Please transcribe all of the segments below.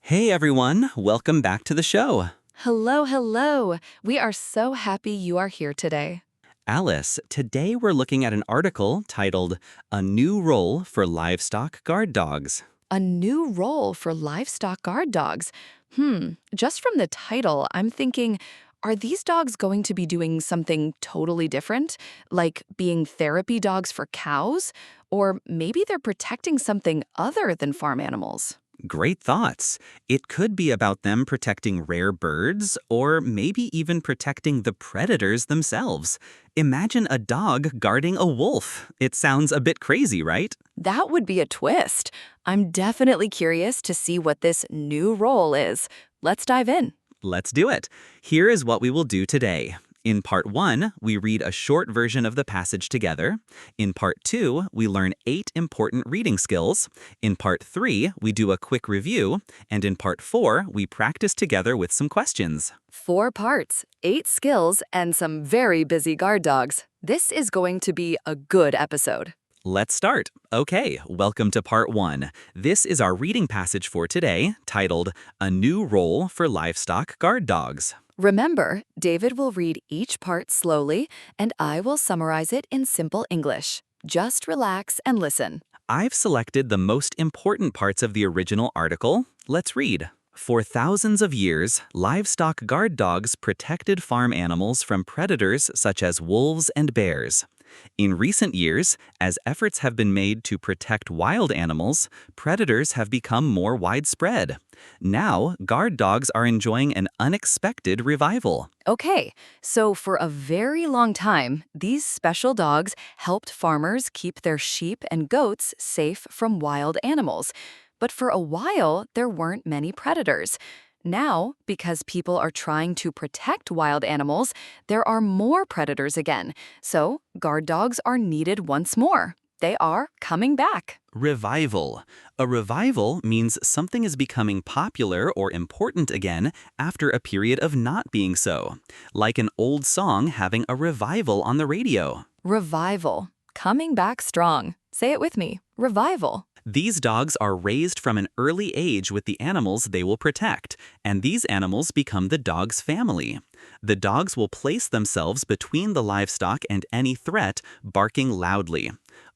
Hey everyone, welcome back to the show. Hello, hello. We are so happy you are here today. Alice, today we're looking at an article titled A New Role for Livestock Guard Dogs. A new role for livestock guard dogs. Just from the title, I'm thinking, are these dogs going to be doing something totally different? Like being therapy dogs for cows? Or maybe they're protecting something other than farm animals? Great thoughts. It could be about them protecting rare birds, or maybe even protecting the predators themselves. Imagine a dog guarding a wolf. It sounds a bit crazy, right? That would be a twist. I'm definitely curious to see what this new role is. Let's dive in. Let's do it. Here is what we will do today. In Part 1, we read a short version of the passage together. In Part 2, we learn 8 important reading skills. In Part 3, we do a quick review. And in Part 4, we practice together with some questions. 4 parts, 8 skills, and some very busy guard dogs. This is going to be a good episode. Let's start. Okay, welcome to Part 1. This is our reading passage for today, titled A New Role for Livestock Guard Dogs. Remember, David will read each part slowly, and I will summarize it in simple English. Just relax and listen. I've selected the most important parts of the original article. Let's read. For thousands of years, livestock guard dogs protected farm animals from predators such as wolves and bears. In recent years, as efforts have been made to protect wild animals, predators have become more widespread. Now, guard dogs are enjoying an unexpected revival. Okay, so for a very long time, these special dogs helped farmers keep their sheep and goats safe from wild animals. But for a while, there weren't many predators. Now, because people are trying to protect wild animals, there are more predators again. So, guard dogs are needed once more. They are coming back. Revival. A revival means something is becoming popular or important again after a period of not being so, like an old song having a revival on the radio. Revival. Coming back strong. Say it with me. Revival. These dogs are raised from an early age with the animals they will protect, and these animals become the dog's family. The dogs will place themselves between the livestock and any threat, barking loudly.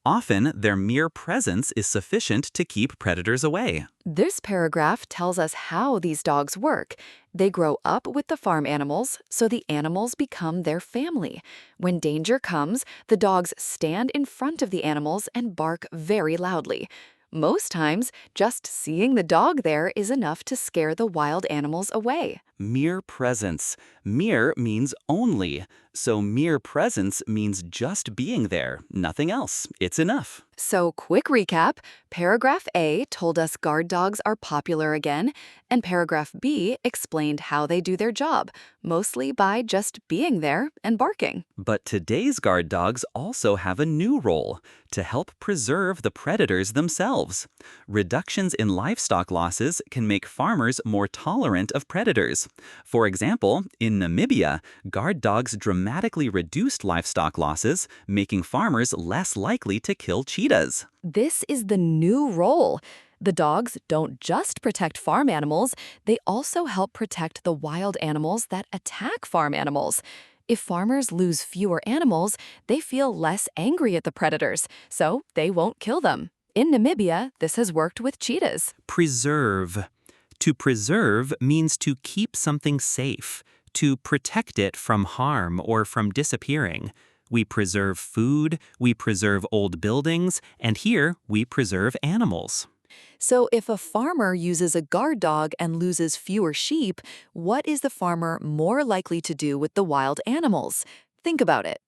Often, their mere presence is sufficient to keep predators away. This paragraph tells us how these dogs work. They grow up with the farm animals, so the animals become their family. When danger comes, the dogs stand in front of the animals and bark very loudly. Most times, just seeing the dog there is enough to scare the wild animals away. Mere presence. Mere means only. So mere presence means just being there, nothing else. It's enough. So, quick recap. Paragraph A told us guard dogs are popular again, and paragraph B explained how they do their job, mostly by just being there and barking. But today's guard dogs also have a new role, to help preserve the predators themselves. Reductions in livestock losses can make farmers more tolerant of predators. For example, in Namibia, guard dogs dramatically reduced livestock losses, making farmers less likely to kill cheetahs. This is the new role. The dogs don't just protect farm animals, they also help protect the wild animals that attack farm animals. If farmers lose fewer animals, they feel less angry at the predators, so they won't kill them. In Namibia, this has worked with cheetahs. Preserve. To preserve means to keep something safe, to protect it from harm or from disappearing. We preserve food, we preserve old buildings, and here we preserve animals. So if a farmer uses a guard dog and loses fewer sheep, what is the farmer more likely to do with the wild animals? Think about it.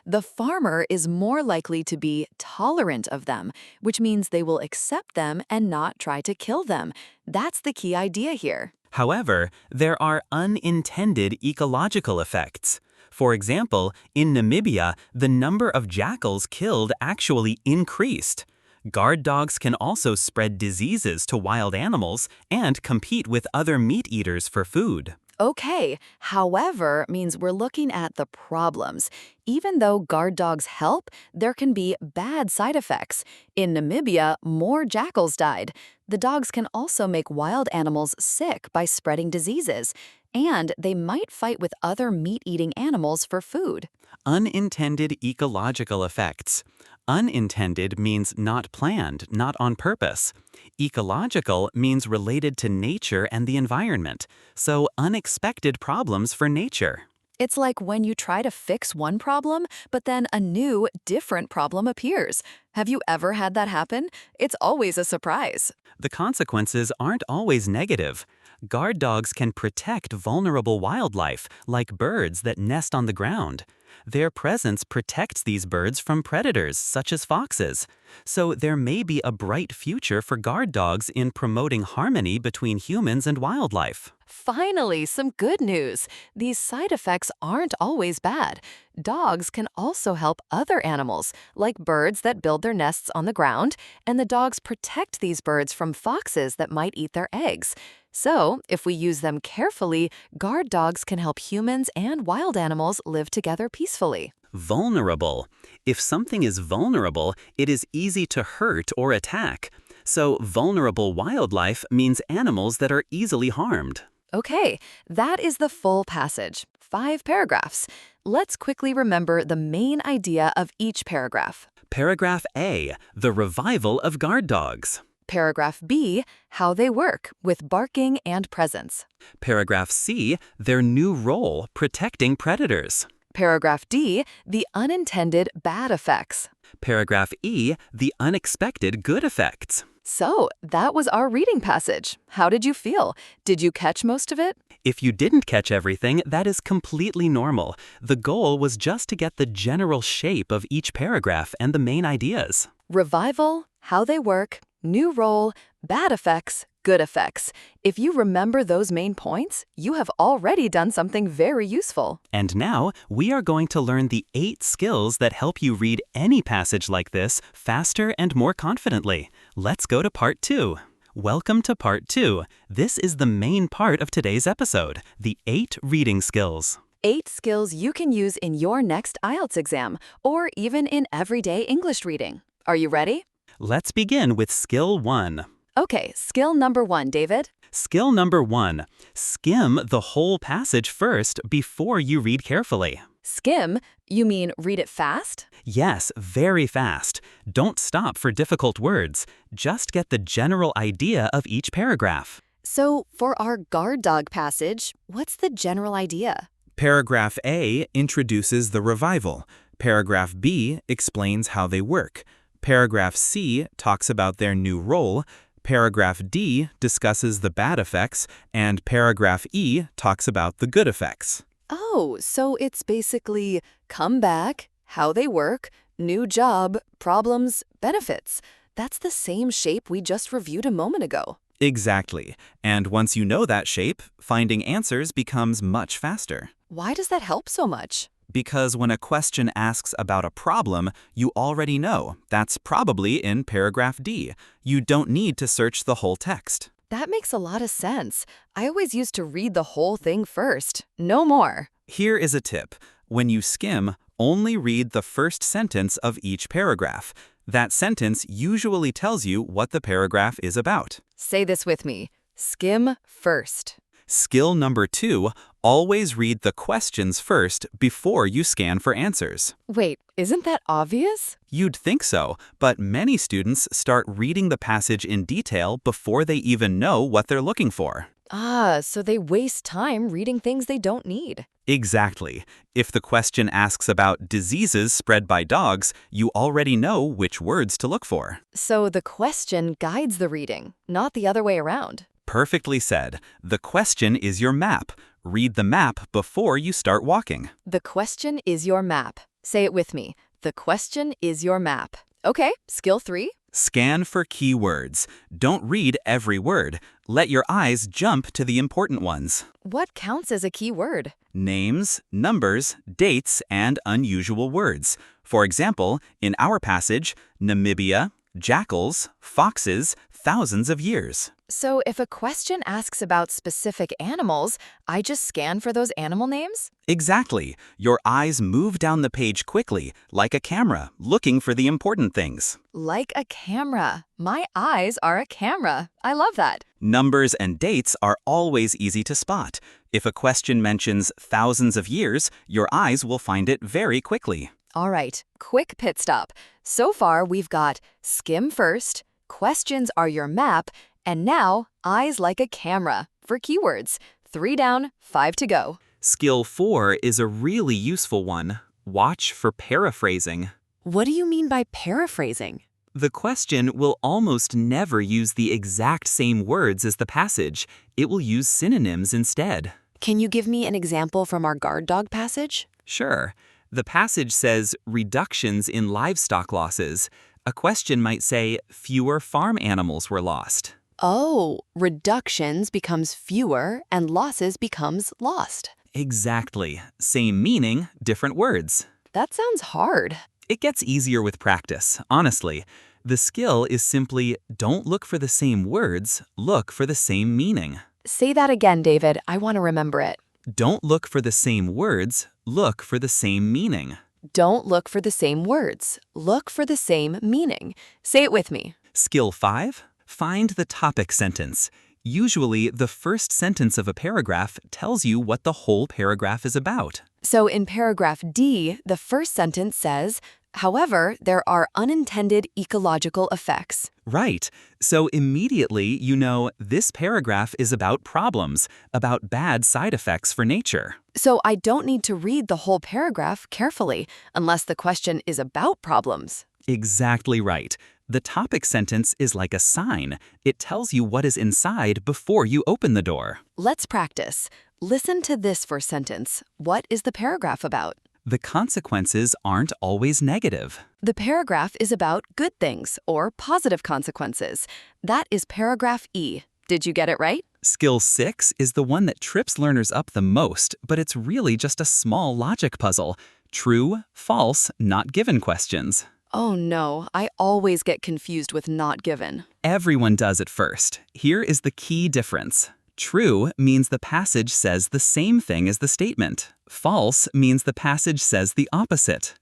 The farmer is more likely to be tolerant of them, which means they will accept them and not try to kill them. That's the key idea here. However, there are unintended ecological effects. For example, in Namibia, the number of jackals killed actually increased. Guard dogs can also spread diseases to wild animals and compete with other meat eaters for food. Okay, however means we're looking at the problems. Even though guard dogs help, there can be bad side effects. In Namibia, more jackals died. The dogs can also make wild animals sick by spreading diseases, and they might fight with other meat-eating animals for food. Unintended ecological effects. Unintended means not planned, not on purpose. Ecological means related to nature and the environment, so unexpected problems for nature. It's like when you try to fix one problem, but then a new, different problem appears. Have you ever had that happen? It's always a surprise. The consequences aren't always negative. Guard dogs can protect vulnerable wildlife, like birds that nest on the ground. Their presence protects these birds from predators, such as foxes. So there may be a bright future for guard dogs in promoting harmony between humans and wildlife. Finally, some good news. These side effects aren't always bad. Dogs can also help other animals, like birds that build their nests on the ground, and the dogs protect these birds from foxes that might eat their eggs. So, if we use them carefully, guard dogs can help humans and wild animals live together peacefully. Vulnerable. If something is vulnerable, it is easy to hurt or attack. So vulnerable wildlife means animals that are easily harmed. Okay, that is the full passage, 5 paragraphs. Let's quickly remember the main idea of each paragraph. Paragraph A, the revival of guard dogs. Paragraph B, how they work, with barking and presence. Paragraph C, their new role, protecting predators. Paragraph D, the unintended bad effects. Paragraph E, the unexpected good effects. So, that was our reading passage. How did you feel? Did you catch most of it? If you didn't catch everything, that is completely normal. The goal was just to get the general shape of each paragraph and the main ideas. Revival, how they work, new role, bad effects, good effects. If you remember those main points, you have already done something very useful. And now, we are going to learn the 8 skills that help you read any passage like this faster and more confidently. Let's go to part 2. Welcome to part 2. This is the main part of today's episode, the 8 reading skills. 8 skills you can use in your next IELTS exam, or even in everyday English reading. Are you ready? Let's begin with skill 1. Okay, skill number 1, David. Skill number 1. Skim the whole passage first before you read carefully. Skim? You mean read it fast? Yes, very fast. Don't stop for difficult words. Just get the general idea of each paragraph. So, for our guard dog passage, what's the general idea? Paragraph A introduces the revival. Paragraph B explains how they work. Paragraph C talks about their new role. Paragraph D discusses the bad effects, and paragraph E talks about the good effects. Oh, so it's basically come back, how they work, new job, problems, benefits. That's the same shape we just reviewed a moment ago. Exactly. And once you know that shape, finding answers becomes much faster. Why does that help so much? Because when a question asks about a problem, you already know that's probably in paragraph D. You don't need to search the whole text. That makes a lot of sense. I always used to read the whole thing first. No more. Here is a tip. When you skim, only read the first sentence of each paragraph. That sentence usually tells you what the paragraph is about. Say this with me. Skim first. Skill number 2, always read the questions first before you scan for answers. Wait, isn't that obvious? You'd think so, but many students start reading the passage in detail before they even know what they're looking for. Ah, so they waste time reading things they don't need. Exactly. If the question asks about diseases spread by dogs, you already know which words to look for. So the question guides the reading, not the other way around. Perfectly said. The question is your map. Read the map before you start walking. The question is your map. Say it with me. The question is your map. Okay, skill 3. Scan for keywords. Don't read every word. Let your eyes jump to the important ones. What counts as a key word? Names, numbers, dates, and unusual words. For example, in our passage, Namibia, jackals, foxes, thousands of years. So if a question asks about specific animals, I just scan for those animal names? Exactly. Your eyes move down the page quickly, like a camera, looking for the important things. Like a camera. My eyes are a camera. I love that. Numbers and dates are always easy to spot. If a question mentions thousands of years, your eyes will find it very quickly. All right, quick pit stop. So far, we've got skim first, questions are your map, and now eyes like a camera for keywords. 3 down, 5 to go. Skill 4 is a really useful one. Watch for paraphrasing. What do you mean by paraphrasing? The question will almost never use the exact same words as the passage. It will use synonyms instead. Can you give me an example from our guard dog passage? Sure. The passage says reductions in livestock losses. A question might say fewer farm animals were lost. Oh, reductions becomes fewer and losses becomes lost. Exactly. Same meaning, different words. That sounds hard. It gets easier with practice, honestly. The skill is simply don't look for the same words, look for the same meaning. Say that again, David. I want to remember it. Don't look for the same words, look for the same meaning. Don't look for the same words. Look for the same meaning. Say it with me. Skill 5. Find the topic sentence. Usually, the first sentence of a paragraph tells you what the whole paragraph is about. So in paragraph D, the first sentence says, however, there are unintended ecological effects. Right. So immediately you know this paragraph is about problems, about bad side effects for nature. So I don't need to read the whole paragraph carefully unless the question is about problems. Exactly right. The topic sentence is like a sign. It tells you what is inside before you open the door. Let's practice. Listen to this first sentence. What is the paragraph about? The consequences aren't always negative. The paragraph is about good things or positive consequences. That is paragraph E. Did you get it right? Skill 6 is the one that trips learners up the most, but it's really just a small logic puzzle. True, false, not given questions. Oh no, I always get confused with not given. Everyone does at first. Here is the key difference. True means the passage says the same thing as the statement. False means the passage says the opposite.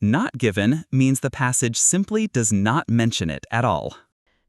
Not given means the passage simply does not mention it at all.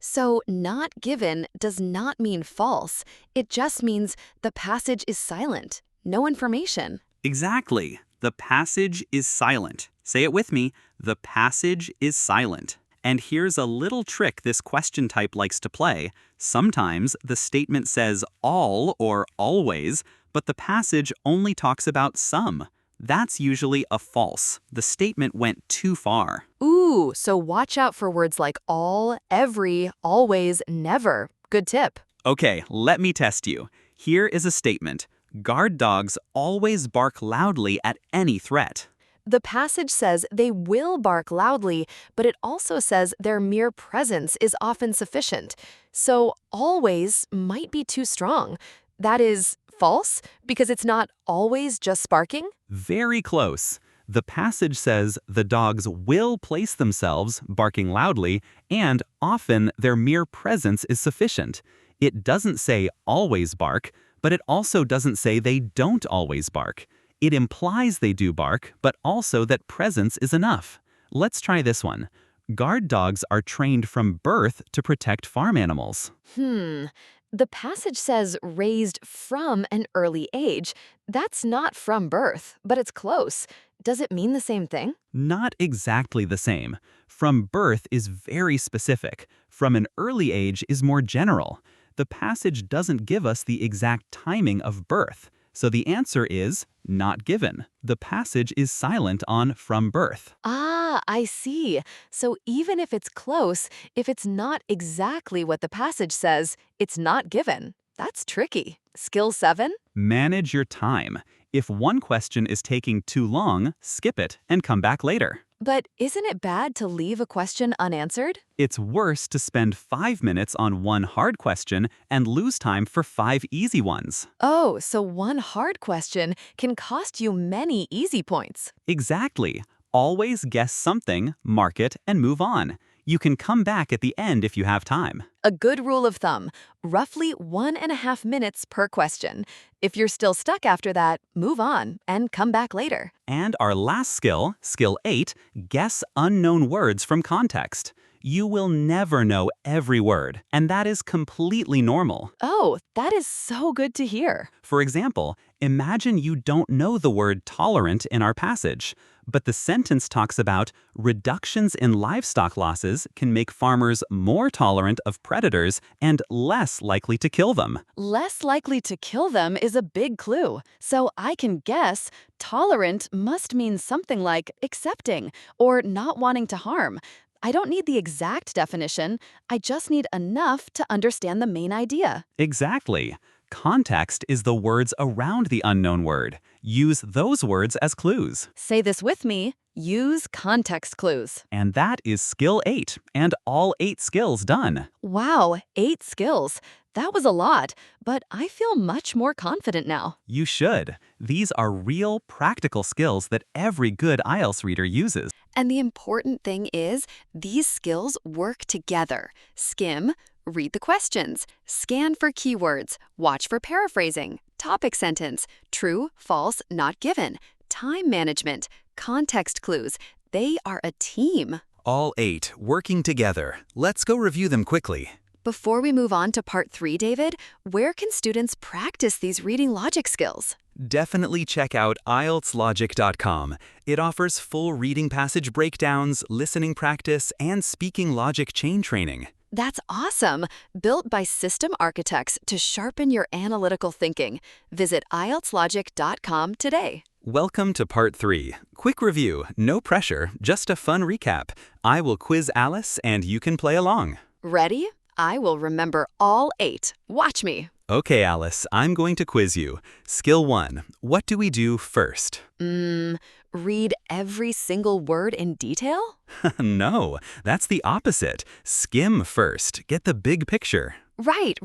So not given does not mean false. It just means the passage is silent. No information. Exactly. The passage is silent. Say it with me. The passage is silent. And here's a little trick this question type likes to play. Sometimes the statement says all or always, but the passage only talks about some. That's usually a false. The statement went too far. Ooh, so watch out for words like all, every, always, never. Good tip. Okay, let me test you. Here is a statement. Guard dogs always bark loudly at any threat. The passage says they will bark loudly, but it also says their mere presence is often sufficient. So always might be too strong. That is false because it's not always just barking? Very close. The passage says the dogs will place themselves, barking loudly, and often their mere presence is sufficient. It doesn't say always bark, but it also doesn't say they don't always bark. It implies they do bark, but also that presence is enough. Let's try this one. Guard dogs are trained from birth to protect farm animals. The passage says raised from an early age. That's not from birth, but it's close. Does it mean the same thing? Not exactly the same. From birth is very specific. From an early age is more general. The passage doesn't give us the exact timing of birth. So the answer is not given. The passage is silent on from birth. Ah, I see. So even if it's close, if it's not exactly what the passage says, it's not given. That's tricky. Skill 7? Manage your time. If one question is taking too long, skip it and come back later. But isn't it bad to leave a question unanswered? It's worse to spend 5 minutes on one hard question and lose time for 5 easy ones. Oh, so one hard question can cost you many easy points. Exactly. Always guess something, mark it, and move on. You can come back at the end if you have time. A good rule of thumb, roughly 1.5 minutes per question. If you're still stuck after that, move on and come back later. And our last skill, skill 8, guess unknown words from context. You will never know every word, and that is completely normal. Oh, that is so good to hear. For example, imagine you don't know the word tolerant in our passage, but the sentence talks about reductions in livestock losses can make farmers more tolerant of predators and less likely to kill them. Less likely to kill them is a big clue. So I can guess tolerant must mean something like accepting or not wanting to harm. I don't need the exact definition. I just need enough to understand the main idea. Exactly. Context is the words around the unknown word. Use those words as clues. Say this with me. Use context clues. And that is skill 8, and all 8 skills done. Wow, 8 skills. That was a lot, but I feel much more confident now. You should. These are real, practical skills that every good IELTS reader uses. And the important thing is, these skills work together. Skim, read the questions, scan for keywords, watch for paraphrasing, topic sentence, true, false, not given, time management, context clues. They are a team. All 8 working together. Let's go review them quickly. Before we move on to part 3, David, where can students practice these reading logic skills? Definitely check out IELTSlogic.com. It offers full reading passage breakdowns, listening practice, and speaking logic chain training. That's awesome! Built by system architects to sharpen your analytical thinking. Visit IELTSlogic.com today. Welcome to part 3. Quick review, no pressure, just a fun recap. I will quiz Alice and you can play along. Ready? I will remember all 8. Watch me. Okay, Alice, I'm going to quiz you. Skill 1. What do we do first? Read every single word in detail? No, that's the opposite. Skim first. Get the big picture. Right.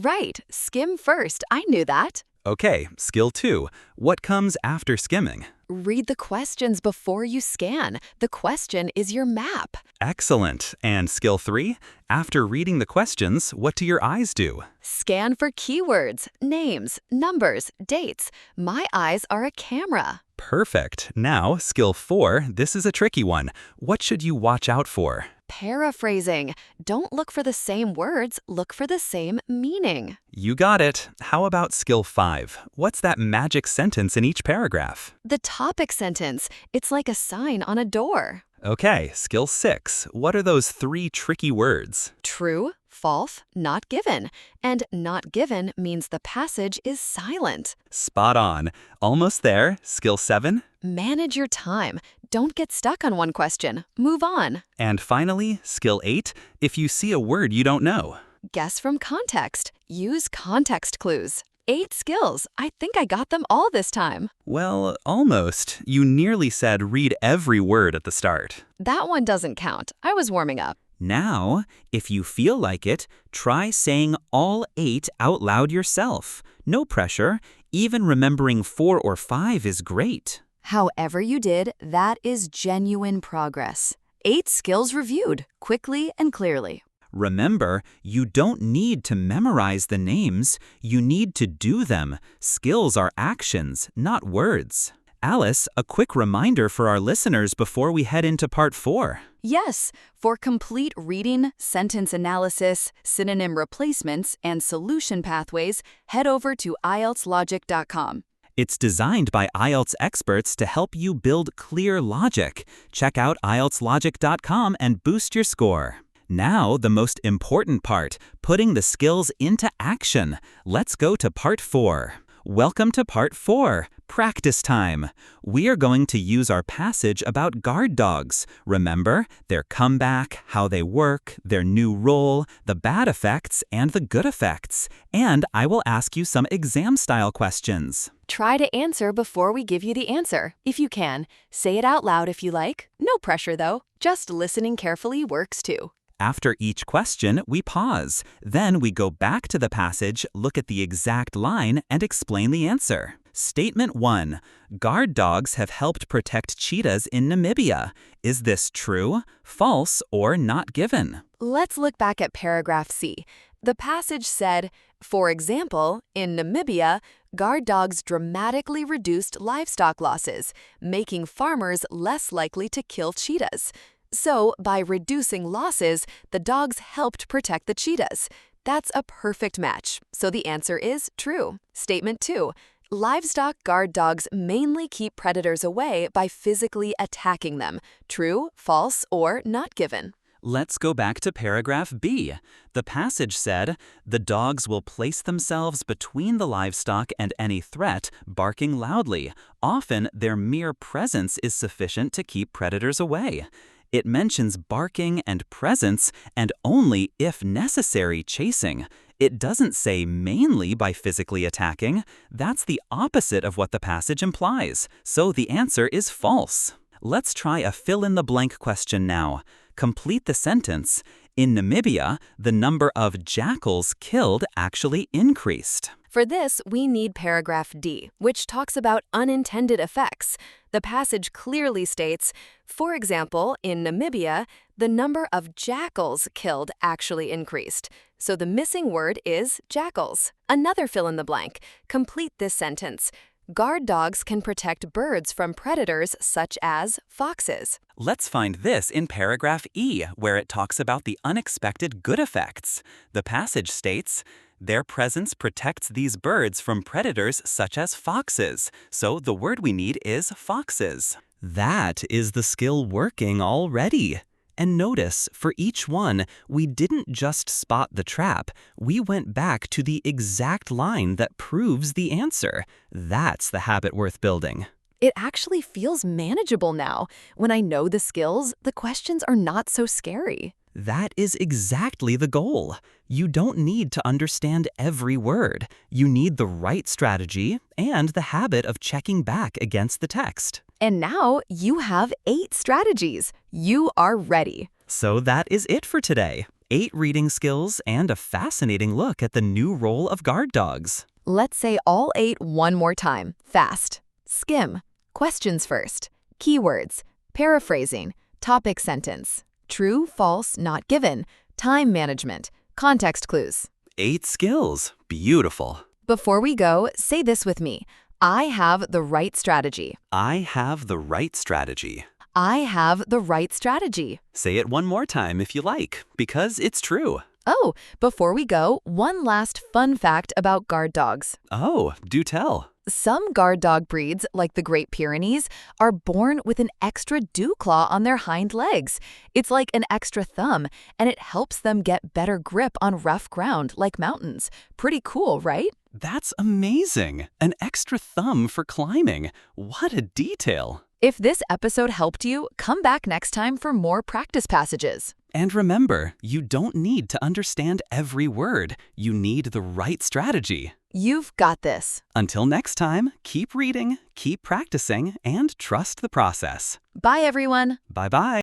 Skim first. I knew that. Okay, skill 2. What comes after skimming? Read the questions before you scan. The question is your map. Excellent. And skill 3? After reading the questions, what do your eyes do? Scan for keywords, names, numbers, dates. My eyes are a camera. Perfect. Now, skill 4, this is a tricky one. What should you watch out for? Paraphrasing. Don't look for the same words, look for the same meaning. You got it. How about skill 5? What's that magic sentence in each paragraph? The topic sentence. It's like a sign on a door. Okay, skill 6. What are those 3 tricky words? True, false, not given. And not given means the passage is silent. Spot on. Almost there. Skill 7. Manage your time. Don't get stuck on one question. Move on. And finally, skill 8. If you see a word you don't know. Guess from context. Use context clues. 8 skills. I think I got them all this time. Well, almost. You nearly said read every word at the start. That one doesn't count. I was warming up. Now, if you feel like it, try saying all 8 out loud yourself. No pressure. Even remembering 4 or 5 is great. However you did, that is genuine progress. 8 skills reviewed, quickly and clearly. Remember, you don't need to memorize the names. You need to do them. Skills are actions, not words. Alice, a quick reminder for our listeners before we head into part 4. Yes, for complete reading, sentence analysis, synonym replacements, and solution pathways, head over to IELTSlogic.com. It's designed by IELTS experts to help you build clear logic. Check out IELTSlogic.com and boost your score. Now, the most important part, putting the skills into action. Let's go to part 4. Welcome to part 4, practice time. We are going to use our passage about guard dogs. Remember, their comeback, how they work, their new role, the bad effects and the good effects. And I will ask you some exam-style questions. Try to answer before we give you the answer, if you can. Say it out loud if you like. No pressure, though. Just listening carefully works too. After each question, we pause. Then we go back to the passage, look at the exact line, and explain the answer. Statement 1. Guard dogs have helped protect cheetahs in Namibia. Is this true, false, or not given? Let's look back at paragraph C. The passage said, for example, in Namibia, guard dogs dramatically reduced livestock losses, making farmers less likely to kill cheetahs. So, by reducing losses, the dogs helped protect the cheetahs. That's a perfect match, so the answer is true. Statement 2. Livestock guard dogs mainly keep predators away by physically attacking them. True, false, or not given? Let's go back to paragraph B. The passage said, the dogs will place themselves between the livestock and any threat, barking loudly. Often, their mere presence is sufficient to keep predators away. It mentions barking and presence, and only, if necessary, chasing. It doesn't say mainly by physically attacking. That's the opposite of what the passage implies, so the answer is false. Let's try a fill-in-the-blank question now. Complete the sentence. In Namibia, the number of jackals killed actually increased. For this, we need paragraph D, which talks about unintended effects. The passage clearly states, for example, in Namibia, the number of jackals killed actually increased. So the missing word is jackals. Another fill in the blank. Complete this sentence. Guard dogs can protect birds from predators such as foxes. Let's find this in paragraph E, where it talks about the unexpected good effects. The passage states, their presence protects these birds from predators such as foxes. So the word we need is foxes. That is the skill working already. And notice, for each one, we didn't just spot the trap, we went back to the exact line that proves the answer. That's the habit worth building. It actually feels manageable now. When I know the skills, the questions are not so scary. That is exactly the goal. You don't need to understand every word. You need the right strategy and the habit of checking back against the text. And now you have 8 strategies. You are ready. So that is it for today. 8 reading skills and a fascinating look at the new role of guard dogs. Let's say all 8 one more time, fast. Skim. Questions first. Keywords. Paraphrasing. Topic sentence. True, false, not given. Time management. Context clues. 8 skills. Beautiful. Before we go, say this with me. I have the right strategy. I have the right strategy. I have the right strategy. Say it one more time if you like, because it's true. Oh, before we go, one last fun fact about guard dogs. Oh, do tell. Some guard dog breeds, like the Great Pyrenees, are born with an extra dew claw on their hind legs. It's like an extra thumb, and it helps them get better grip on rough ground, like mountains. Pretty cool, right? That's amazing. An extra thumb for climbing. What a detail. If this episode helped you, come back next time for more practice passages. And remember, you don't need to understand every word. You need the right strategy. You've got this. Until next time, keep reading, keep practicing, and trust the process. Bye, everyone. Bye-bye.